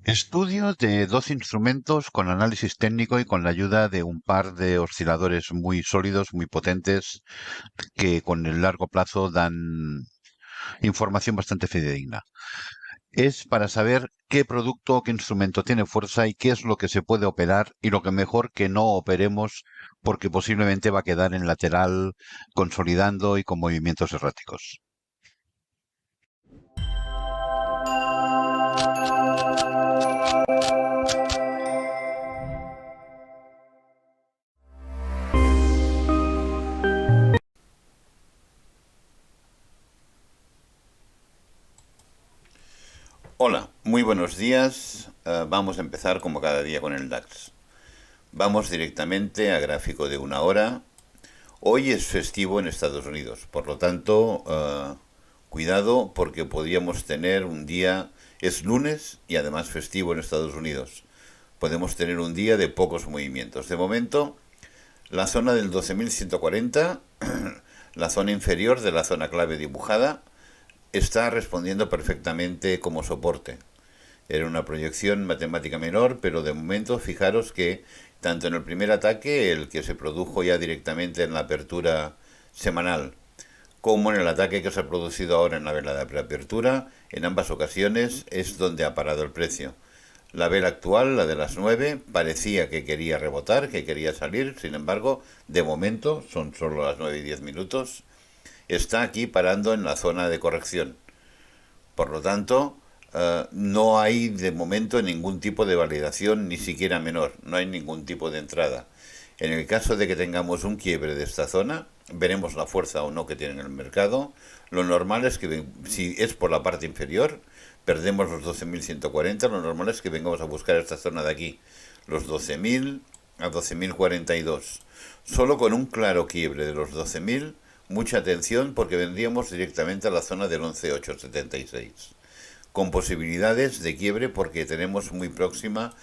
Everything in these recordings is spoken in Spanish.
Estudio de dos instrumentos con análisis técnico y con la ayuda de un par de osciladores muy sólidos, muy potentes, que con el largo plazo dan información bastante fidedigna. Es para saber qué producto o qué instrumento tiene fuerza y qué es lo que se puede operar y lo que mejor que no operemos porque posiblemente va a quedar en lateral consolidando y con movimientos erráticos. Hola, muy buenos días. Vamos a empezar como cada día con el DAX. Vamos directamente a gráfico de una hora. Hoy es festivo en Estados Unidos, por lo tanto, cuidado porque podríamos tener un día, es lunes y además festivo en Estados Unidos. Podemos tener un día de pocos movimientos. De momento, la zona del 12.140, la zona inferior de la zona clave dibujada, está respondiendo perfectamente como soporte. Era una proyección matemática menor, pero de momento fijaros que tanto en el primer ataque, el que se produjo ya directamente en la apertura semanal, como en el ataque que se ha producido ahora en la vela de preapertura, en ambas ocasiones es donde ha parado el precio. La vela actual, la de las 9, parecía que quería rebotar, que quería salir, sin embargo, de momento, son solo las 9 y 10 minutos, está aquí parando en la zona de corrección. Por lo tanto, no hay de momento ningún tipo de validación, ni siquiera menor, no hay ningún tipo de entrada. En el caso de que tengamos un quiebre de esta zona, veremos la fuerza o no que tiene el mercado. Lo normal es que, si es por la parte inferior, perdemos los 12.140, lo normal es que vengamos a buscar esta zona de aquí, los 12.000 a 12.042. Solo con un claro quiebre de los 12.000, mucha atención porque vendríamos directamente a la zona del 11.876 con posibilidades de quiebre porque tenemos muy próxima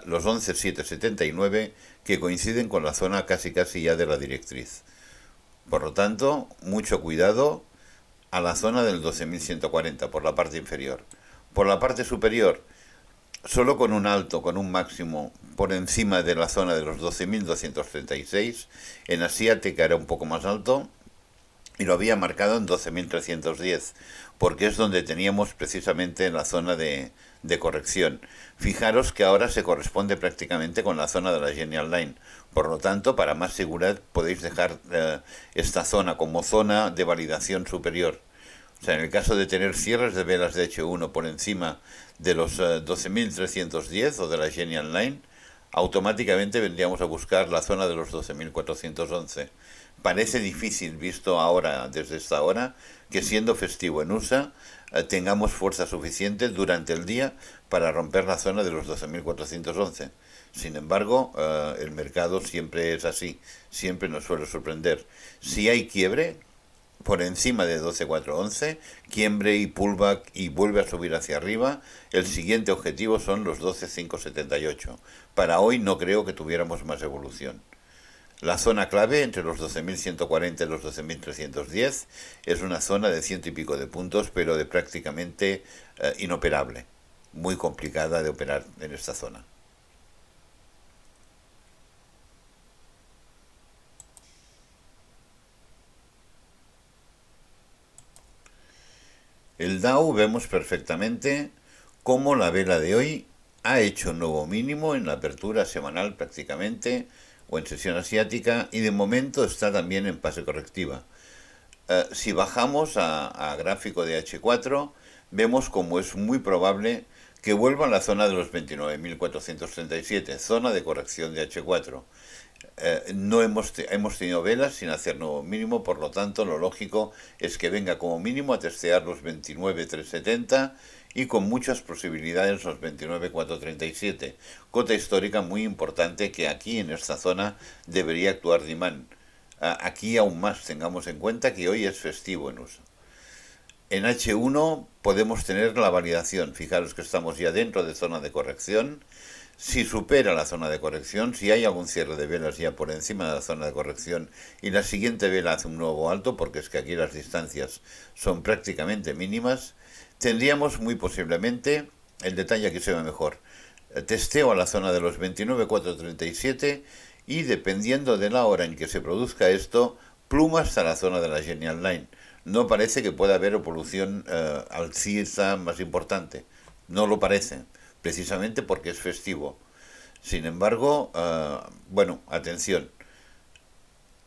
los 11.779 que coinciden con la zona casi ya de la directriz. Por lo tanto, mucho cuidado a la zona del 12.140 por la parte inferior. Por la parte superior, solo con un alto, con un máximo por encima de la zona de los 12.236, en asiática era un poco más alto, y lo había marcado en 12.310, porque es donde teníamos precisamente la zona de corrección. Fijaros que ahora se corresponde prácticamente con la zona de la Genial Line. Por lo tanto, para más seguridad podéis dejar esta zona como zona de validación superior. O sea, en el caso de tener cierres de velas de H1 por encima de los 12.310 o de la Genial Line, automáticamente vendríamos a buscar la zona de los 12.411. Parece difícil, visto ahora, desde esta hora, que siendo festivo en USA, tengamos fuerza suficiente durante el día para romper la zona de los 12.411. Sin embargo, el mercado siempre es así, siempre nos suele sorprender. Si hay quiebre, por encima de 12.411, quiebre y pullback y vuelve a subir hacia arriba, el siguiente objetivo son los 12.578. Para hoy no creo que tuviéramos más evolución. La zona clave entre los 12.140 y los 12.310 es una zona de ciento y pico de puntos, pero de prácticamente inoperable. Muy complicada de operar en esta zona. El Dow vemos perfectamente cómo la vela de hoy ha hecho nuevo mínimo en la apertura semanal prácticamente, o en sesión asiática, y de momento está también en fase correctiva. Si bajamos a gráfico de H4, vemos como es muy probable que vuelva a la zona de los 29.437, zona de corrección de H4. No hemos tenido velas sin hacer nuevo mínimo, por lo tanto lo lógico es que venga como mínimo a testear los 29.370 y con muchas posibilidades los 29.437, cota histórica muy importante que aquí en esta zona debería actuar demand. Aquí aún más tengamos en cuenta que hoy es festivo en USA. En H1 podemos tener la validación, fijaros que estamos ya dentro de zona de corrección. Si supera la zona de corrección, si hay algún cierre de velas ya por encima de la zona de corrección y la siguiente vela hace un nuevo alto, porque es que aquí las distancias son prácticamente mínimas, tendríamos muy posiblemente el detalle aquí se ve mejor. Testeo a la zona de los 29,437 y dependiendo de la hora en que se produzca esto, pluma hasta la zona de la Genial Line. No parece que pueda haber evolución alcista más importante. No lo parece, precisamente porque es festivo. Sin embargo, bueno, atención.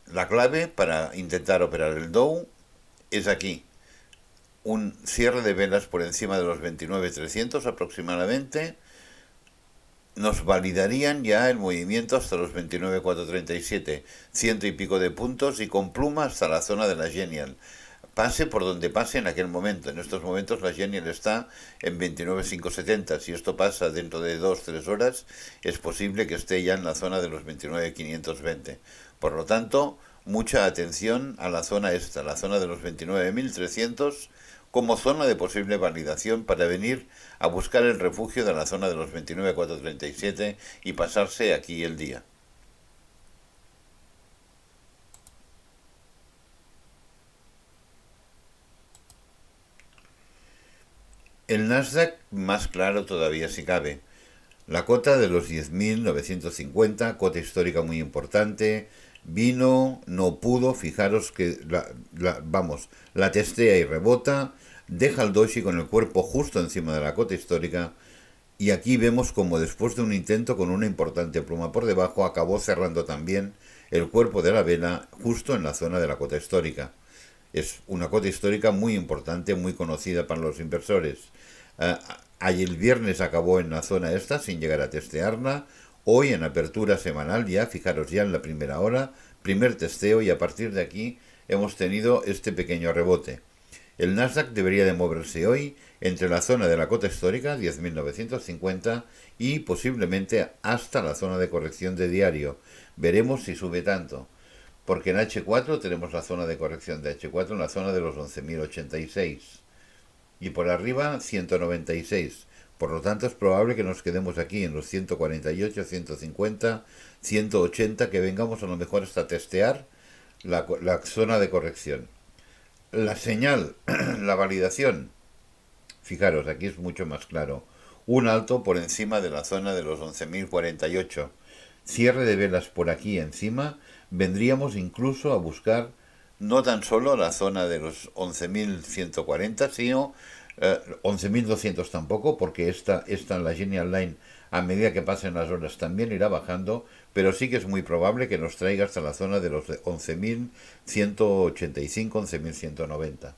La clave para intentar operar el Dow es aquí. Un cierre de velas por encima de los 29.300 aproximadamente nos validarían ya el movimiento hasta los 29.437, ciento y pico de puntos y con pluma hasta la zona de la Genial. Pase por donde pase en aquel momento. En estos momentos la Genial está en 29.570. Si esto pasa dentro de 2-3 horas, es posible que esté ya en la zona de los 29.520. Por lo tanto, mucha atención a la zona esta, la zona de los 29.300, como zona de posible validación para venir a buscar el refugio de la zona de los 29.437 y pasarse aquí el día. El Nasdaq más claro todavía si cabe. La cota de los 10.950, cota histórica muy importante, vino, no pudo, fijaros que la testea y rebota, deja el Doji con el cuerpo justo encima de la cota histórica y aquí vemos como después de un intento con una importante pluma por debajo acabó cerrando también el cuerpo de la vela justo en la zona de la cota histórica. Es una cota histórica muy importante, muy conocida para los inversores. Ayer el viernes acabó en la zona esta sin llegar a testearla. Hoy en apertura semanal ya, fijaros ya en la primera hora, primer testeo y a partir de aquí hemos tenido este pequeño rebote. El Nasdaq debería de moverse hoy entre la zona de la cota histórica, 10.950, y posiblemente hasta la zona de corrección de diario. Veremos si sube tanto. Porque en H4 tenemos la zona de corrección de H4 en la zona de los 11.086 y por arriba 196. Por lo tanto es probable que nos quedemos aquí en los 148, 150, 180, que vengamos a lo mejor hasta testear la zona de corrección. La señal, la validación, fijaros, aquí es mucho más claro. Un alto por encima de la zona de los 11.048. Cierre de velas por aquí encima, vendríamos incluso a buscar no tan solo la zona de los 11.140, sino 11.200 tampoco, porque esta en la Genial Line a medida que pasen las horas también irá bajando, pero sí que es muy probable que nos traiga hasta la zona de los 11.185, 11.190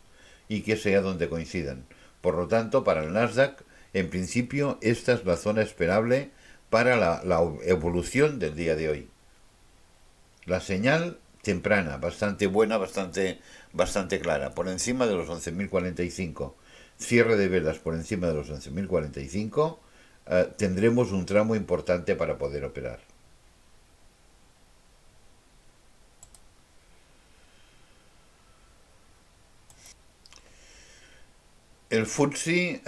y que sea donde coincidan. Por lo tanto, para el Nasdaq, en principio, esta es la zona esperable para la evolución del día de hoy. La señal temprana, bastante buena, bastante clara, por encima de los 11.045. Cierre de velas por encima de los 11.045, tendremos un tramo importante para poder operar. El FTSE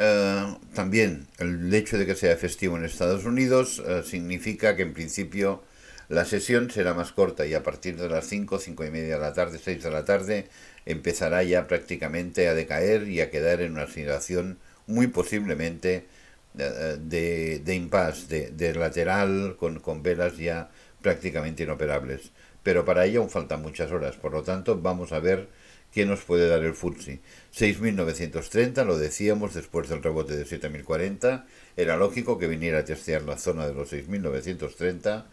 también, el hecho de que sea festivo en Estados Unidos significa que en principio la sesión será más corta y a partir de las 5, 5:30 de la tarde, 6 de la tarde, empezará ya prácticamente a decaer y a quedar en una situación muy posiblemente de impasse, de lateral, con velas ya prácticamente inoperables. Pero para ello aún faltan muchas horas, por lo tanto vamos a ver qué nos puede dar el FTSE. 6.930, lo decíamos después del rebote de 7.040, era lógico que viniera a testear la zona de los 6.930.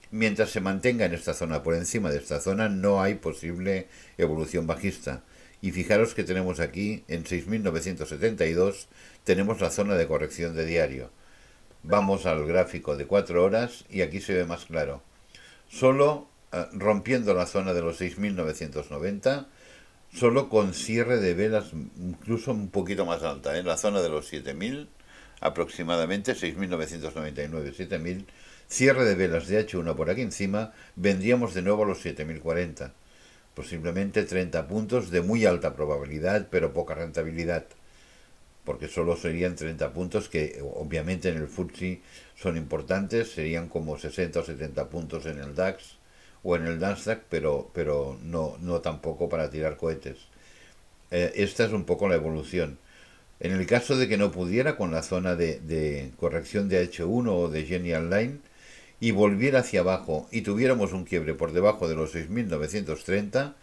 Mientras se mantenga en esta zona, por encima de esta zona, no hay posible evolución bajista. Y fijaros que tenemos aquí, en 6.972, tenemos la zona de corrección de diario. Vamos al gráfico de 4 horas y aquí se ve más claro. Solo rompiendo la zona de los 6.990, solo con cierre de velas incluso un poquito más alta, en la zona de los 7.000, aproximadamente 6.999, 7.000, cierre de velas de H1 por aquí encima, vendríamos de nuevo a los 7.040. Posiblemente 30 puntos de muy alta probabilidad, pero poca rentabilidad, porque solo serían 30 puntos que obviamente en el FTSE son importantes, serían como 60 o 70 puntos en el DAX o en el Nasdaq, pero no tampoco para tirar cohetes. Esta es un poco la evolución. En el caso de que no pudiera con la zona de corrección de H1 o de Genial Line y volviera hacia abajo y tuviéramos un quiebre por debajo de los 6.930,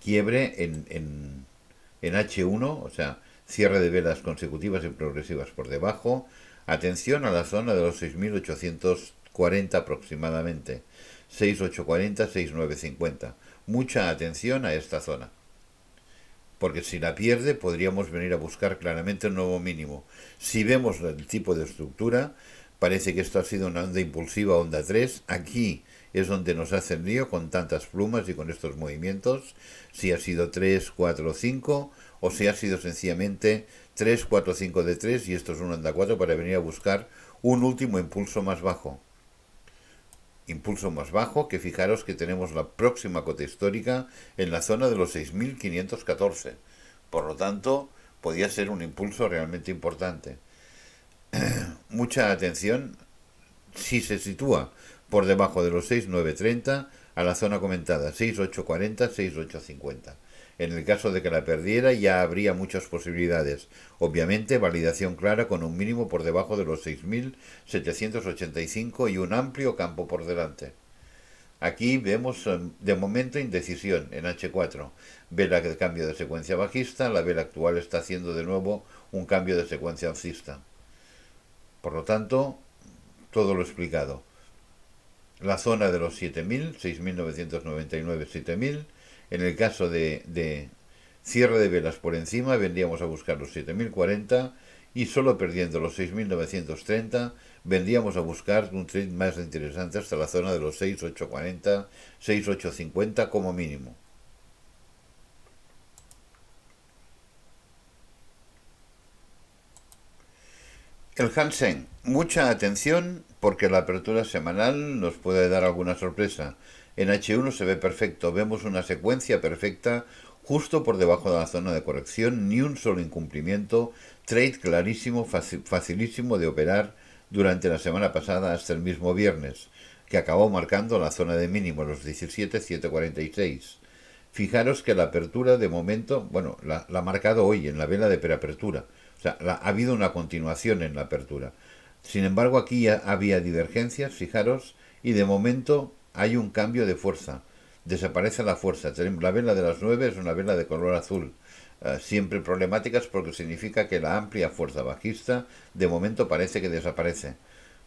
quiebre en H1, o sea, cierre de velas consecutivas y progresivas por debajo, atención a la zona de los 6.840 aproximadamente, 6.840, 6.950. Mucha atención a esta zona, porque si la pierde podríamos venir a buscar claramente un nuevo mínimo. Si vemos el tipo de estructura, parece que esto ha sido una onda impulsiva, onda 3. Aquí es donde nos hace el lío con tantas plumas y con estos movimientos. Si ha sido 3 4 5 o si ha sido sencillamente 3 4 5 de 3 y esto es una onda 4 para venir a buscar un último impulso más bajo. Impulso más bajo que fijaros que tenemos la próxima cota histórica en la zona de los 6.514. Por lo tanto, podría ser un impulso realmente importante. Mucha atención si se sitúa por debajo de los 6.930 a la zona comentada 6.840, 6.850. En el caso de que la perdiera ya habría muchas posibilidades. Obviamente validación clara con un mínimo por debajo de los 6.785 y un amplio campo por delante. Aquí vemos de momento indecisión en H4. Vela de cambio de secuencia bajista, la vela actual está haciendo de nuevo un cambio de secuencia alcista. Por lo tanto, todo lo explicado. La zona de los 7.000, 6.999, 7.000. En el caso de cierre de velas por encima, vendríamos a buscar los 7.040 y solo perdiendo los 6.930, vendríamos a buscar un trade más interesante hasta la zona de los 6.840, 6.850 como mínimo. El Hansen, mucha atención porque la apertura semanal nos puede dar alguna sorpresa. En H1 se ve perfecto, vemos una secuencia perfecta justo por debajo de la zona de corrección, ni un solo incumplimiento, trade clarísimo, facilísimo de operar durante la semana pasada hasta el mismo viernes, que acabó marcando la zona de mínimo, los 17.746. Fijaros que la apertura de momento, bueno, la ha marcado hoy en la vela de preapertura. O sea, ha habido una continuación en la apertura. Sin embargo, aquí ya había divergencias, fijaros, y de momento hay un cambio de fuerza. Desaparece la fuerza. La vela de las 9 es una vela de color azul. Siempre problemáticas porque significa que la amplia fuerza bajista de momento parece que desaparece.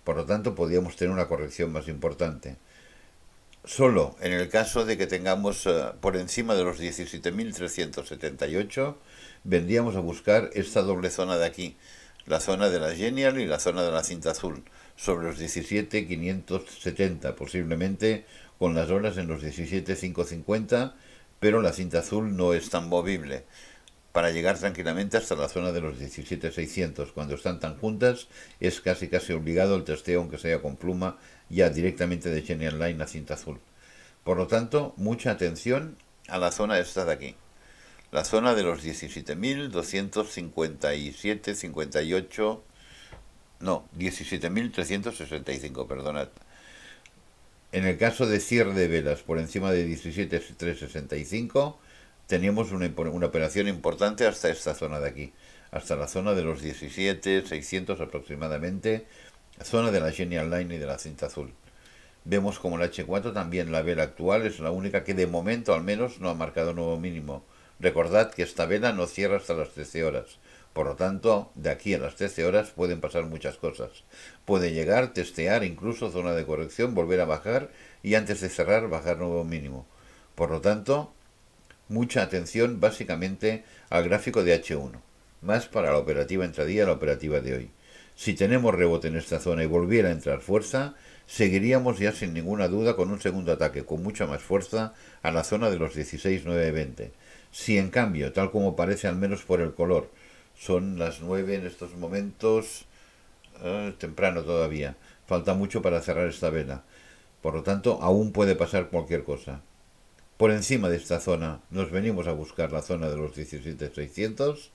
Por lo tanto, podríamos tener una corrección más importante. Solo en el caso de que tengamos por encima de los 17.378, vendríamos a buscar esta doble zona de aquí, la zona de la Genial y la zona de la cinta azul, sobre los 17.570, posiblemente con las horas en los 17.550, pero la cinta azul no es tan movible para llegar tranquilamente hasta la zona de los 17.600. Cuando están tan juntas es casi obligado el testeo, aunque sea con pluma, ya directamente de Genial Line a cinta azul. Por lo tanto, mucha atención a la zona esta de aquí. La zona de los 17.257, 58, no, 17.365, perdonad. En el caso de cierre de velas por encima de 17.365, teníamos una operación importante hasta esta zona de aquí, hasta la zona de los 17.600 aproximadamente, zona de la Genial Line y de la cinta azul. Vemos como la H4 también la vela actual es la única que de momento al menos no ha marcado nuevo mínimo. Recordad que esta vela no cierra hasta las 13 horas. Por lo tanto, de aquí a las 13 horas pueden pasar muchas cosas. Puede llegar, testear, incluso zona de corrección, volver a bajar y antes de cerrar bajar nuevo mínimo. Por lo tanto, mucha atención básicamente al gráfico de H1. Más para la operativa entradía, la operativa de hoy. Si tenemos rebote en esta zona y volviera a entrar fuerza, seguiríamos ya sin ninguna duda con un segundo ataque con mucha más fuerza a la zona de los 16.920. Si en cambio, tal como parece al menos por el color, son las 9 en estos momentos, temprano todavía, falta mucho para cerrar esta vela. Por lo tanto, aún puede pasar cualquier cosa. Por encima de esta zona nos venimos a buscar la zona de los 17.600,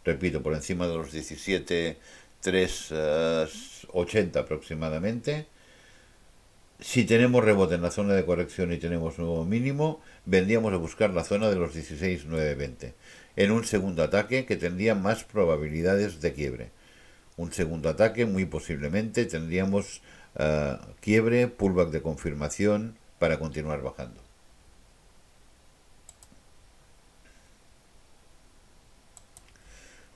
repito, por encima de los 17.380 aproximadamente. Si tenemos rebote en la zona de corrección y tenemos nuevo mínimo, vendríamos a buscar la zona de los 16,920. En un segundo ataque que tendría más probabilidades de quiebre. Un segundo ataque muy posiblemente tendríamos quiebre, pullback de confirmación para continuar bajando.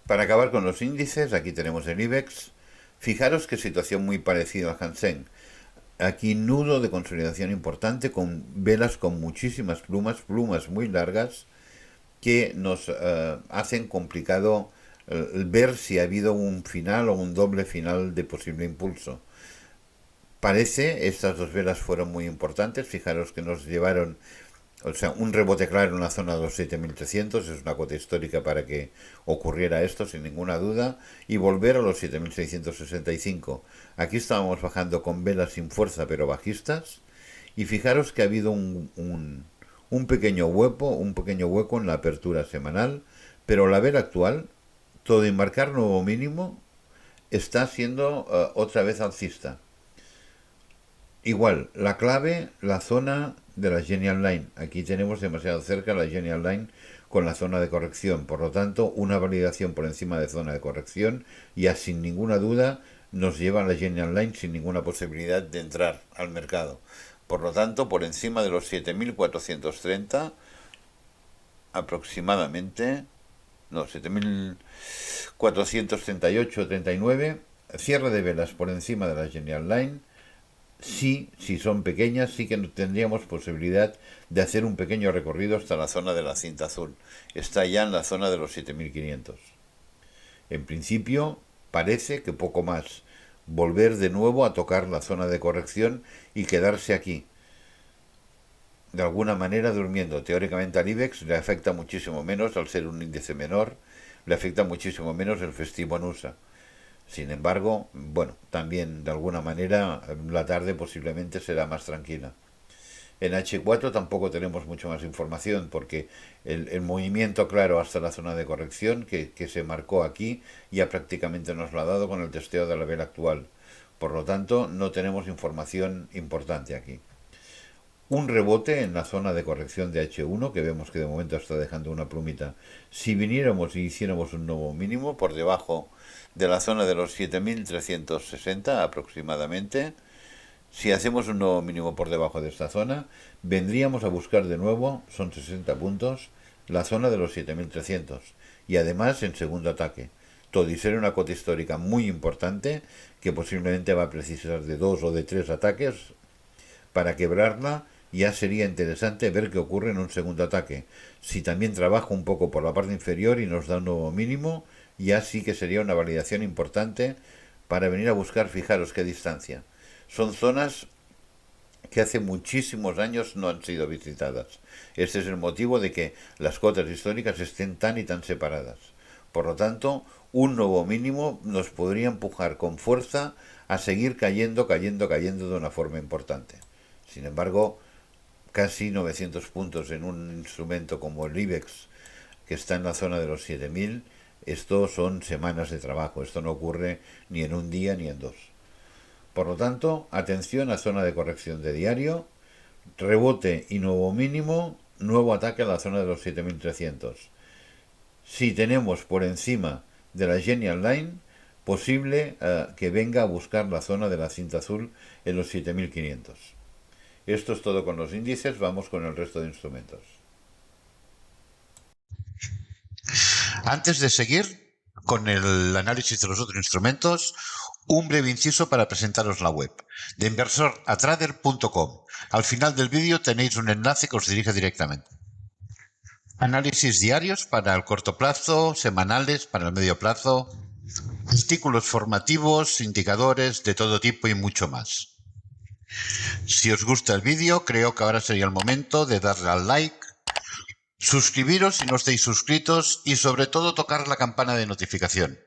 Para acabar con los índices, aquí tenemos el IBEX. Fijaros que situación muy parecida al Hansen. Aquí nudo de consolidación importante con velas con muchísimas plumas muy largas que nos hacen complicado ver si ha habido un final o un doble final de posible impulso. Parece, estas dos velas fueron muy importantes, fijaros que nos llevaron, o sea, un rebote claro en la zona de los 7.300, es una cota histórica para que ocurriera esto sin ninguna duda, y volver a los 7.665. Aquí estábamos bajando con velas sin fuerza pero bajistas, y fijaros que ha habido un pequeño hueco en la apertura semanal, pero la vela actual, todo y marcar nuevo mínimo, está siendo otra vez alcista. Igual, la clave, la zona de la Genial Line. Aquí tenemos demasiado cerca la Genial Line con la zona de corrección. Por lo tanto, una validación por encima de zona de corrección ya sin ninguna duda nos lleva a la Genial Line sin ninguna posibilidad de entrar al mercado. Por lo tanto, por encima de los 7.430 aproximadamente, no, 7.438,39, cierre de velas por encima de la Genial Line. Sí, si son pequeñas, sí que tendríamos posibilidad de hacer un pequeño recorrido hasta la zona de la cinta azul. Está ya en la zona de los 7.500. En principio, parece que poco más. Volver de nuevo a tocar la zona de corrección y quedarse aquí. De alguna manera durmiendo. Teóricamente al IBEX le afecta muchísimo menos, al ser un índice menor, le afecta muchísimo menos el festivo en USA. Sin embargo, bueno, también de alguna manera la tarde posiblemente será más tranquila. En H4 tampoco tenemos mucho más información porque el movimiento claro hasta la zona de corrección que se marcó aquí ya prácticamente nos lo ha dado con el testeo de la vela actual. Por lo tanto, no tenemos información importante aquí. Un rebote en la zona de corrección de H1 que vemos que de momento está dejando una plumita. Si viniéramos y hiciéramos un nuevo mínimo por debajo de la zona de los 7.360 aproximadamente, si hacemos un nuevo mínimo por debajo de esta zona, vendríamos a buscar de nuevo, son 60 puntos, la zona de los 7.300 y además en segundo ataque. Todo y ser una cota histórica muy importante que posiblemente va a precisar de dos o de tres ataques para quebrarla. Ya sería interesante ver qué ocurre en un segundo ataque. Si también trabaja un poco por la parte inferior y nos da un nuevo mínimo, ya sí que sería una validación importante para venir a buscar, fijaros qué distancia. Son zonas que hace muchísimos años no han sido visitadas. Este es el motivo de que las cotas históricas estén tan y tan separadas. Por lo tanto, un nuevo mínimo nos podría empujar con fuerza a seguir cayendo de una forma importante. Sin embargo, casi 900 puntos en un instrumento como el IBEX, que está en la zona de los 7.000, esto son semanas de trabajo, esto no ocurre ni en un día ni en dos. Por lo tanto, atención a zona de corrección de diario, rebote y nuevo mínimo, nuevo ataque a la zona de los 7.300. Si tenemos por encima de la Genial Line, posible que venga a buscar la zona de la cinta azul en los 7.500. Esto es todo con los índices, vamos con el resto de instrumentos. Antes de seguir con el análisis de los otros instrumentos, un breve inciso para presentaros la web de inversораtrader.com. Al final del vídeo tenéis un enlace que os dirige directamente. Análisis diarios para el corto plazo, semanales para el medio plazo, artículos formativos, indicadores de todo tipo y mucho más. Si os gusta el vídeo, creo que ahora sería el momento de darle al like, suscribiros si no estáis suscritos y sobre todo tocar la campana de notificación.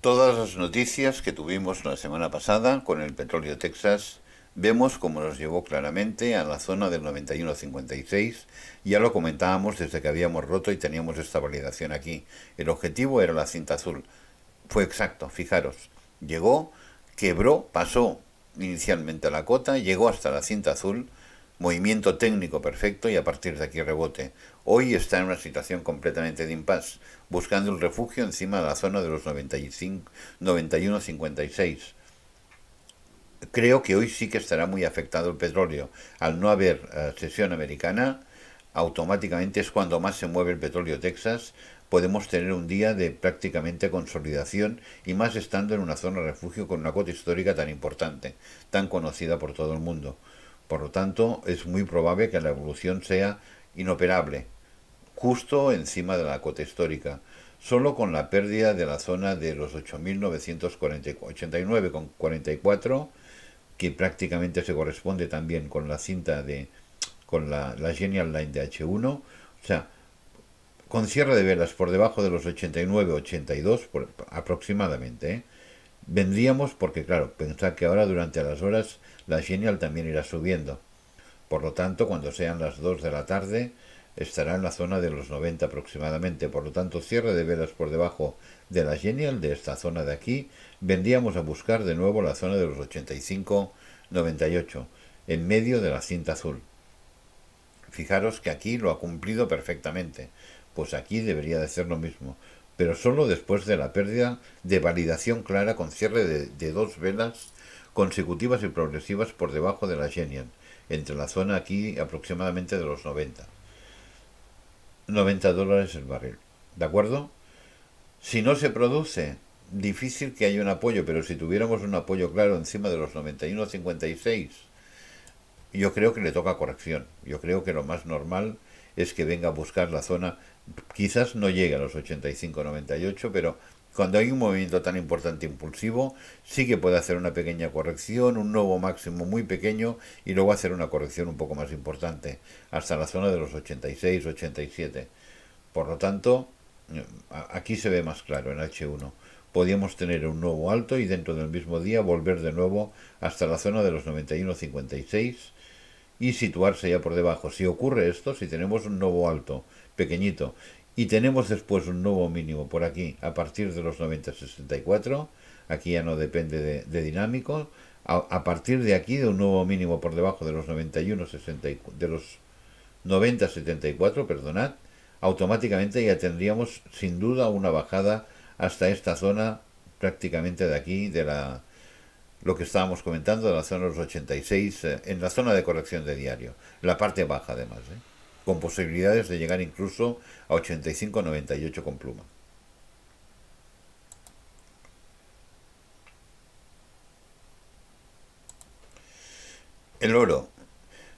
Todas las noticias que tuvimos la semana pasada con el petróleo Texas, vemos como nos llevó claramente a la zona del 91.56. Ya lo comentábamos desde que habíamos roto y teníamos esta validación aquí. El objetivo era la cinta azul. Fue exacto, fijaros. Llegó, quebró, pasó inicialmente a la cota, llegó hasta la cinta azul, movimiento técnico perfecto y a partir de aquí rebote. Hoy está en una situación completamente de impasse, buscando el refugio encima de la zona de los 95, 91,56. Creo que hoy sí que estará muy afectado el petróleo. Al no haber sesión americana, automáticamente es cuando más se mueve el petróleo Texas. Podemos tener un día de prácticamente consolidación y más estando en una zona de refugio con una cota histórica tan importante, tan conocida por todo el mundo. Por lo tanto, es muy probable que la evolución sea inoperable, justo encima de la cota histórica, solo con la pérdida de la zona de los 8.989,44, que prácticamente se corresponde también con la cinta de con la Genial Line de H1, o sea, con cierre de velas por debajo de los 89,82 aproximadamente, vendríamos, porque claro, pensad que ahora durante las horas la Genial también irá subiendo. Por lo tanto, cuando sean las 2 de la tarde, estará en la zona de los 90 aproximadamente. Por lo tanto, cierre de velas por debajo de la Genial, de esta zona de aquí, vendríamos a buscar de nuevo la zona de los 85,98, en medio de la cinta azul. Fijaros que aquí lo ha cumplido perfectamente. Pues aquí debería de ser lo mismo. Pero solo después de la pérdida de validación clara con cierre de dos velas consecutivas y progresivas por debajo de la Genial, entre la zona aquí aproximadamente de los 90 dólares el barril. ¿De acuerdo? Si no se produce, difícil que haya un apoyo, pero si tuviéramos un apoyo claro encima de los 91,56, yo creo que le toca corrección. Yo creo que lo más normal es que venga a buscar la zona, quizás no llegue a los 85,98, pero cuando hay un movimiento tan importante impulsivo, sí que puede hacer una pequeña corrección, un nuevo máximo muy pequeño y luego hacer una corrección un poco más importante, hasta la zona de los 86, 87. Por lo tanto, aquí se ve más claro en H1. Podríamos tener un nuevo alto y dentro del mismo día volver de nuevo hasta la zona de los 91,56 y situarse ya por debajo. Si ocurre esto, si tenemos un nuevo alto pequeñito y tenemos después un nuevo mínimo por aquí a partir de los 90,64, aquí ya no depende de dinámico, a partir de aquí de un nuevo mínimo por debajo de los 91,60, de los 90,74, perdonad, automáticamente ya tendríamos sin duda una bajada hasta esta zona prácticamente de aquí, de lo que estábamos comentando, de la zona de los 86, en la zona de corrección de diario, la parte baja además, con posibilidades de llegar incluso a 85,98 con pluma. El oro.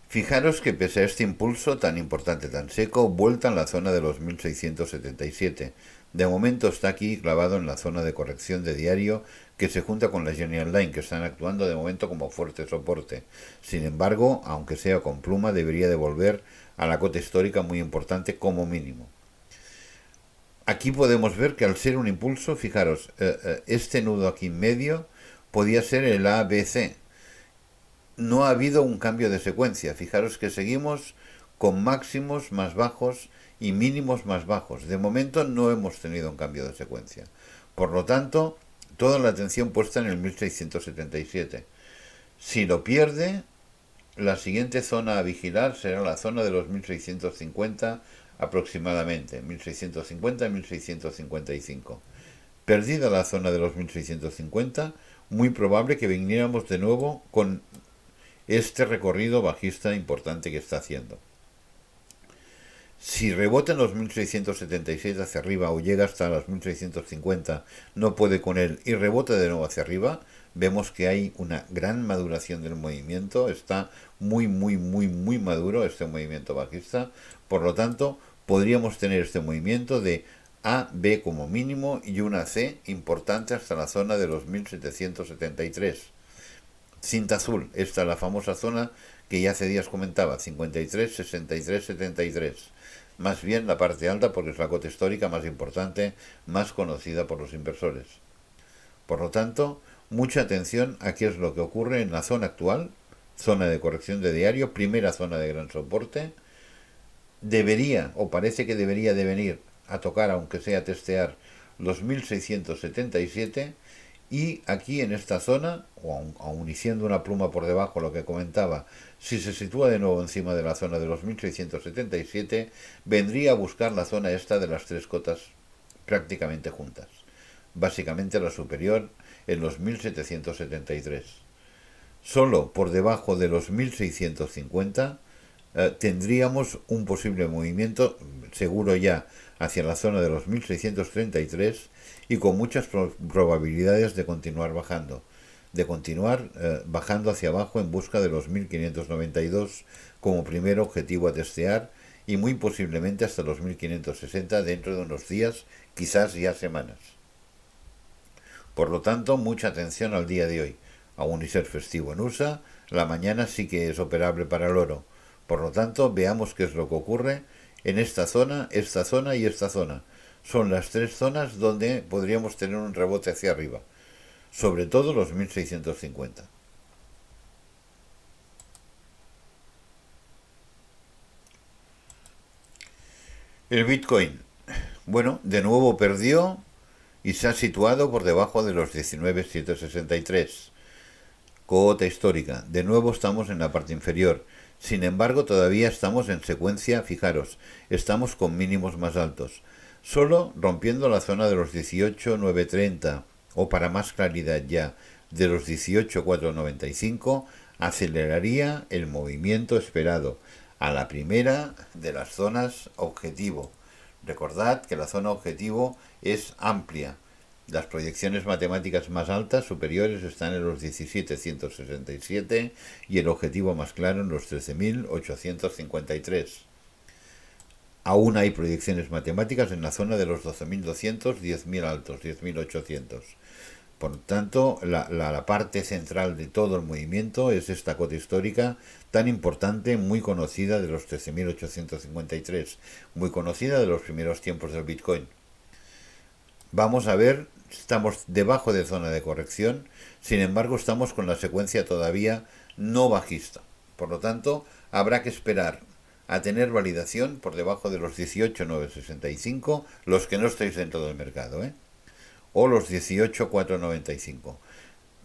Fijaros que pese a este impulso tan importante, tan seco, vuelta en la zona de los 1677. De momento está aquí clavado en la zona de corrección de diario que se junta con la Genial Line, que están actuando de momento como fuerte soporte. Sin embargo, aunque sea con pluma, debería de volver a la cota histórica muy importante como mínimo. Aquí podemos ver que al ser un impulso, fijaros, este nudo aquí en medio podía ser el ABC. No ha habido un cambio de secuencia. Fijaros que seguimos con máximos más bajos y mínimos más bajos. De momento no hemos tenido un cambio de secuencia. Por lo tanto, toda la atención puesta en el 1677. Si lo pierde, la siguiente zona a vigilar será la zona de los 1650 aproximadamente. 1650 y 1655. Perdida la zona de los 1650, muy probable que viniéramos de nuevo con este recorrido bajista importante que está haciendo. Si rebota en los 1676 hacia arriba o llega hasta los 1650, no puede con él y rebota de nuevo hacia arriba, vemos que hay una gran maduración del movimiento, está muy maduro este movimiento bajista, por lo tanto podríamos tener este movimiento de A, B como mínimo y una C importante hasta la zona de los 1773. Cinta azul, esta es la famosa zona que ya hace días comentaba, 53, 63, 73. Más bien la parte alta porque es la cota histórica más importante, más conocida por los inversores. Por lo tanto, mucha atención a qué es lo que ocurre en la zona actual, zona de corrección de diario, primera zona de gran soporte. Debería, o parece que debería de venir a tocar, aunque sea testear, los 1677, y aquí en esta zona, o aun siendo una pluma por debajo lo que comentaba, si se sitúa de nuevo encima de la zona de los 1677, vendría a buscar la zona esta de las tres cotas prácticamente juntas. Básicamente la superior en los 1773. Solo por debajo de los 1650 tendríamos un posible movimiento seguro ya hacia la zona de los 1633 y con muchas probabilidades de continuar bajando, bajando hacia abajo en busca de los 1592 como primer objetivo a testear y muy posiblemente hasta los 1560 dentro de unos días, quizás ya semanas. Por lo tanto, mucha atención al día de hoy. Aún y ser festivo en USA, la mañana sí que es operable para el oro. Por lo tanto, veamos qué es lo que ocurre en esta zona y esta zona. Son las tres zonas donde podríamos tener un rebote hacia arriba, sobre todo los 1650. El Bitcoin, bueno, de nuevo perdió y se ha situado por debajo de los 19.763. Cota histórica. De nuevo estamos en la parte inferior. Sin embargo, todavía estamos en secuencia, fijaros, estamos con mínimos más altos. Solo rompiendo la zona de los 18.930, o para más claridad ya, de los 18.495, aceleraría el movimiento esperado a la primera de las zonas objetivo. Recordad que la zona objetivo es amplia. Las proyecciones matemáticas más altas, superiores, están en los 17.167 y el objetivo más claro en los 13.853. Aún hay proyecciones matemáticas en la zona de los 12.200, 10.000 altos, 10.800. Por tanto, la parte central de todo el movimiento es esta cota histórica tan importante, muy conocida de los 13.853, muy conocida de los primeros tiempos del Bitcoin. Vamos a ver, estamos debajo de zona de corrección, sin embargo estamos con la secuencia todavía no bajista. Por lo tanto, habrá que esperar a tener validación por debajo de los 18.965, los que no estáis dentro del mercado, o los 18.495.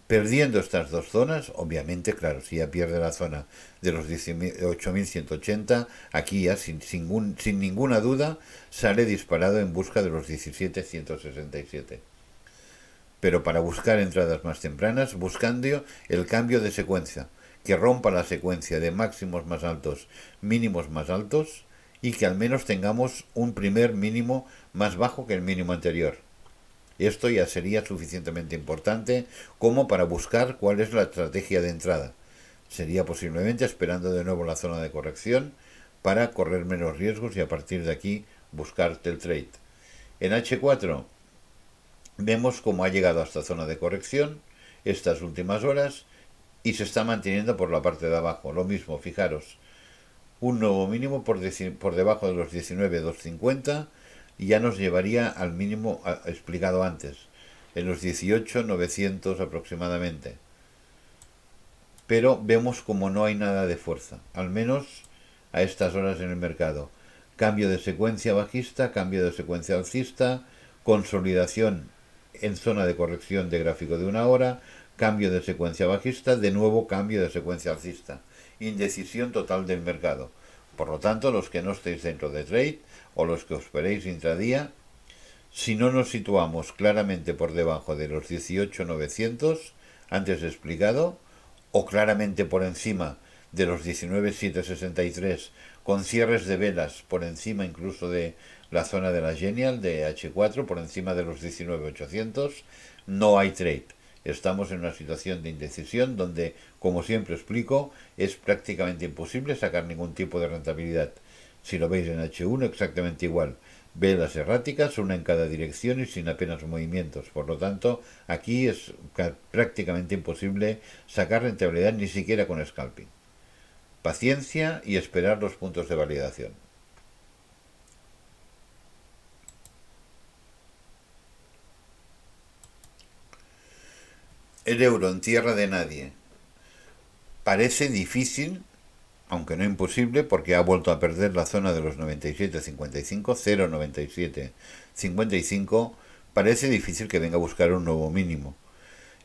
Perdiendo estas dos zonas, obviamente, claro, si ya pierde la zona de los 18.180, aquí ya sin ninguna duda sale disparado en busca de los 17.167. Pero para buscar entradas más tempranas, buscando el cambio de secuencia, que rompa la secuencia de máximos más altos, mínimos más altos, y que al menos tengamos un primer mínimo más bajo que el mínimo anterior. Esto ya sería suficientemente importante como para buscar cuál es la estrategia de entrada. Sería posiblemente esperando de nuevo la zona de corrección para correr menos riesgos y a partir de aquí buscarte el trade. En H4 vemos cómo ha llegado a esta zona de corrección estas últimas horas y se está manteniendo por la parte de abajo. Lo mismo, fijaros, un nuevo mínimo por debajo de los 19.250 y ya nos llevaría al mínimo explicado antes, en los 18.900 aproximadamente. Pero vemos como no hay nada de fuerza, al menos a estas horas en el mercado. Cambio de secuencia bajista, cambio de secuencia alcista, consolidación en zona de corrección de gráfico de una hora, cambio de secuencia bajista, de nuevo cambio de secuencia alcista. Indecisión total del mercado. Por lo tanto, los que no estéis dentro de trade o los que esperéis intradía, si no nos situamos claramente por debajo de los 18.900, antes explicado, o claramente por encima de los 19.763, con cierres de velas por encima incluso de la zona de la Genial de H4, por encima de los 19.800, no hay trade. Estamos en una situación de indecisión donde, como siempre explico, es prácticamente imposible sacar ningún tipo de rentabilidad. Si lo veis en H1, exactamente igual. Velas erráticas, una en cada dirección y sin apenas movimientos. Por lo tanto, aquí es prácticamente imposible sacar rentabilidad ni siquiera con scalping. Paciencia y esperar los puntos de validación. El euro en tierra de nadie. Parece difícil, aunque no imposible, porque ha vuelto a perder la zona de los 97.55, 0.97.55. parece difícil que venga a buscar un nuevo mínimo.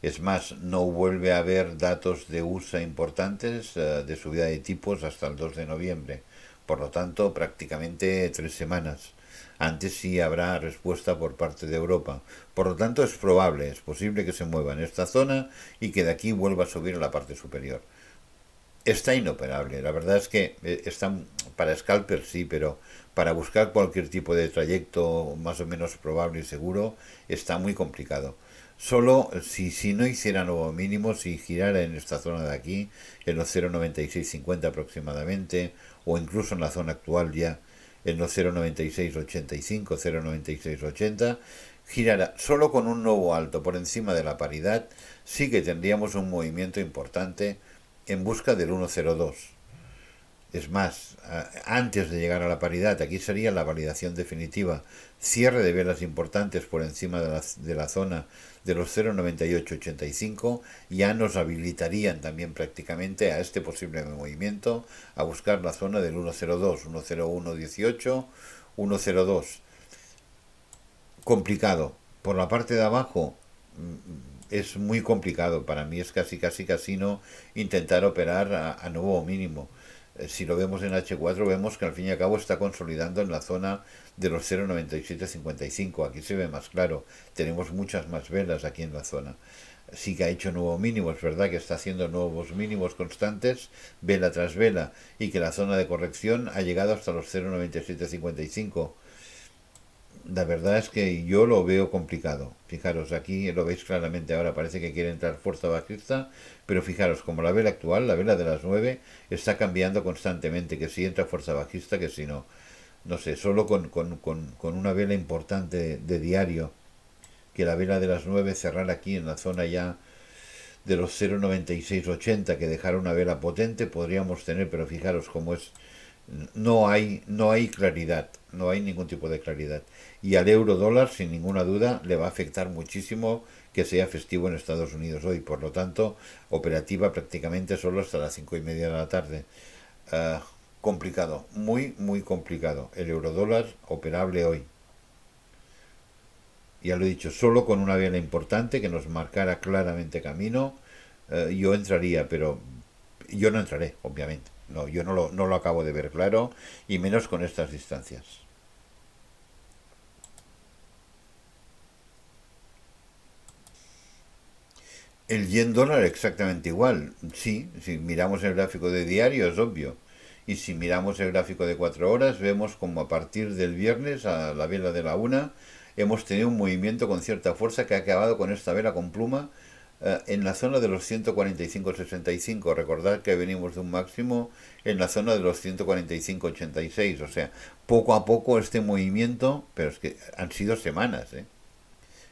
Es más, no vuelve a haber datos de USA importantes de subida de tipos hasta el 2 de noviembre. Por lo tanto, prácticamente 3 semanas. Antes sí habrá respuesta por parte de Europa. Por lo tanto, es probable, es posible que se mueva en esta zona y que de aquí vuelva a subir a la parte superior. Está inoperable. La verdad es que está para scalpers sí, pero para buscar cualquier tipo de trayecto más o menos probable y seguro está muy complicado. Solo si no hiciera nuevo mínimo, si girara en esta zona de aquí, en los 0,9650 aproximadamente, o incluso en la zona actual ya, en los 0,9685, 0,9680, girara solo con un nuevo alto por encima de la paridad, sí que tendríamos un movimiento importante en busca del 1,02. Es más, antes de llegar a la paridad, aquí sería la validación definitiva, cierre de velas importantes por encima de la zona de los 0,9885, ya nos habilitarían también prácticamente a este posible movimiento, a buscar la zona del 1,02, 1,0118, 1,02. Complicado. Por la parte de abajo, es muy complicado. Para mí es casi casi casino intentar operar a nuevo mínimo. Si lo vemos en H4 vemos que al fin y al cabo está consolidando en la zona de los 0,9755. Aquí se ve más claro. Tenemos muchas más velas aquí en la zona. Sí que ha hecho nuevo mínimo, es verdad que está haciendo nuevos mínimos constantes, vela tras vela, y que la zona de corrección ha llegado hasta los 0,9755. La verdad es que yo lo veo complicado. Fijaros, aquí lo veis claramente ahora, parece que quiere entrar fuerza bajista, pero fijaros, como la vela actual, la vela de las 9 está cambiando constantemente, que si entra fuerza bajista, que si no. No sé, solo con una vela importante de diario, que la vela de las 9 cerrar aquí en la zona ya de los 0,9680, que dejar una vela potente, podríamos tener, pero fijaros cómo es, no hay claridad, no hay ningún tipo de claridad. Y al euro dólar, sin ninguna duda, le va a afectar muchísimo que sea festivo en Estados Unidos hoy. Por lo tanto, operativa prácticamente solo hasta las 5:30 de la tarde. Uh, Complicado, muy, muy complicado. El euro dólar operable hoy. Ya lo he dicho, solo con una vela importante que nos marcara claramente camino, yo entraría, pero yo no entraré, obviamente. No, yo no lo acabo de ver claro, y menos con estas distancias. El yen dólar exactamente igual. Sí, si miramos el gráfico de diario es obvio. Y si miramos el gráfico de 4 horas, vemos como a partir del viernes a la vela de la una hemos tenido un movimiento con cierta fuerza que ha acabado con esta vela con pluma en la zona de los 145,65. Recordad que venimos de un máximo en la zona de los 145,86. O sea, poco a poco este movimiento, pero es que han sido semanas, ¿eh?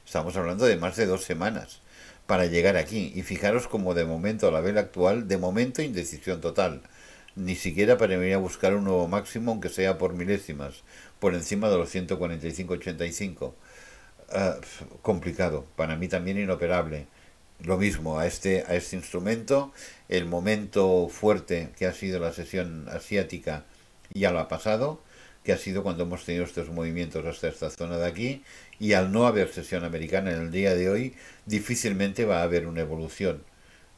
Estamos hablando de más de 2 semanas para llegar aquí. Y fijaros como de momento la vela actual, de momento indecisión total. Ni siquiera para venir a buscar un nuevo máximo, aunque sea por milésimas, por encima de los 145,85. Complicado, para mí también inoperable. Lo mismo a este instrumento, el momento fuerte que ha sido la sesión asiática ya lo ha pasado, que ha sido cuando hemos tenido estos movimientos hasta esta zona de aquí, y al no haber sesión americana en el día de hoy, difícilmente va a haber una evolución,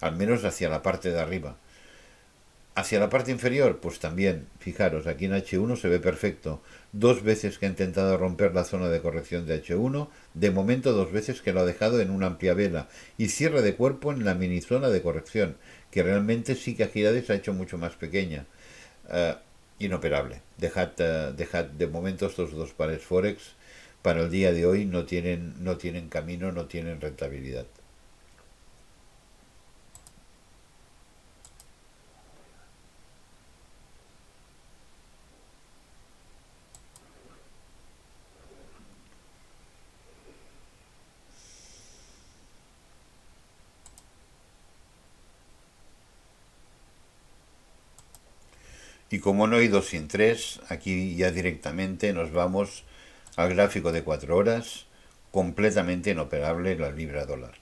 al menos hacia la parte de arriba. Hacia la parte inferior, pues también, fijaros, aquí en H1 se ve perfecto. Dos veces que ha intentado romper la zona de corrección de H1, de momento dos veces que lo ha dejado en una amplia vela y cierre de cuerpo en la mini zona de corrección, que realmente sí que ha girado y se ha hecho mucho más pequeña. Uh, Inoperable. Dejad de momento estos dos pares Forex para el día de hoy no tienen camino, no tienen rentabilidad. Y como no hay dos sin tres, aquí ya directamente nos vamos al gráfico de 4 horas, completamente inoperable la libra dólar.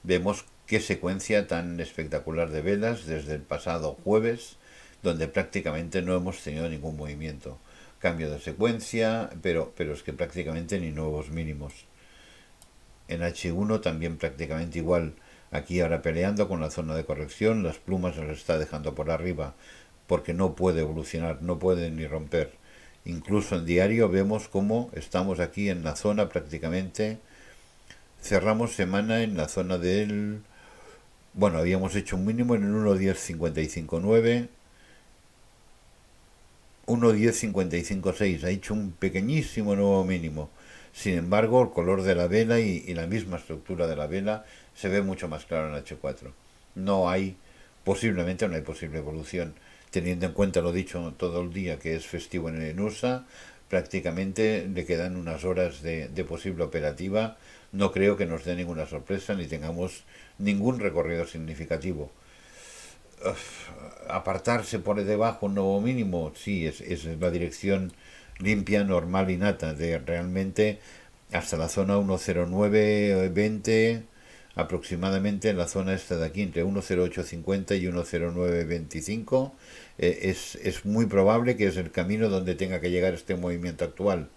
Vemos qué secuencia tan espectacular de velas desde el pasado jueves, donde prácticamente no hemos tenido ningún movimiento. Cambio de secuencia, pero es que prácticamente ni nuevos mínimos. En H1 también prácticamente igual. Aquí ahora peleando con la zona de corrección, las plumas se las está dejando por arriba porque no puede evolucionar, no puede ni romper. Incluso en diario vemos cómo estamos aquí en la zona prácticamente. Cerramos semana en la zona del... Bueno, habíamos hecho un mínimo en el 1.10.55.9, 1.10.55.6, ha hecho un pequeñísimo nuevo mínimo. Sin embargo, el color de la vela y la misma estructura de la vela se ve mucho más claro en H4. No hay, posiblemente no hay posible evolución. Teniendo en cuenta lo dicho todo el día, que es festivo en USA, prácticamente le quedan unas horas de posible operativa. No creo que nos dé ninguna sorpresa ni tengamos ningún recorrido significativo. Apartarse por debajo un nuevo mínimo, sí, es la dirección limpia, normal y nata, de realmente hasta la zona 10920, aproximadamente en la zona esta de aquí, entre 10850 y 10925, es muy probable que es el camino donde tenga que llegar este movimiento actual,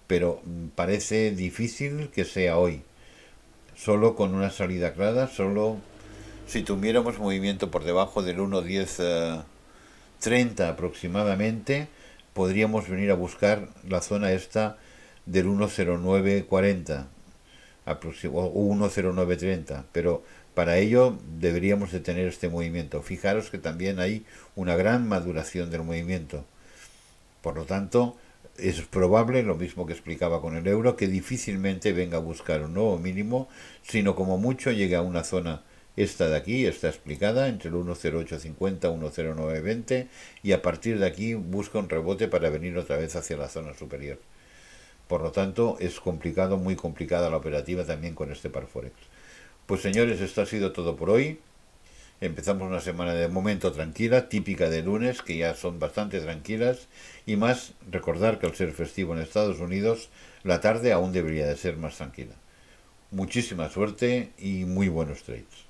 pero parece difícil que sea hoy, solo con una salida clara, solo si tuviéramos movimiento por debajo del 1.10.30 aproximadamente, podríamos venir a buscar la zona esta del 1.0940 o 1.0930, pero para ello deberíamos de tener este movimiento. Fijaros que también hay una gran maduración del movimiento. Por lo tanto, es probable, lo mismo que explicaba con el euro, que difícilmente venga a buscar un nuevo mínimo, sino como mucho llegue a una zona, esta de aquí, está explicada, entre el 10850 y 10920, y a partir de aquí busca un rebote para venir otra vez hacia la zona superior. Por lo tanto, es complicado, muy complicada la operativa también con este par Forex. Pues señores, esto ha sido todo por hoy. Empezamos una semana de momento tranquila, típica de lunes, que ya son bastante tranquilas, y más recordar que al ser festivo en Estados Unidos, la tarde aún debería de ser más tranquila. Muchísima suerte y muy buenos trades.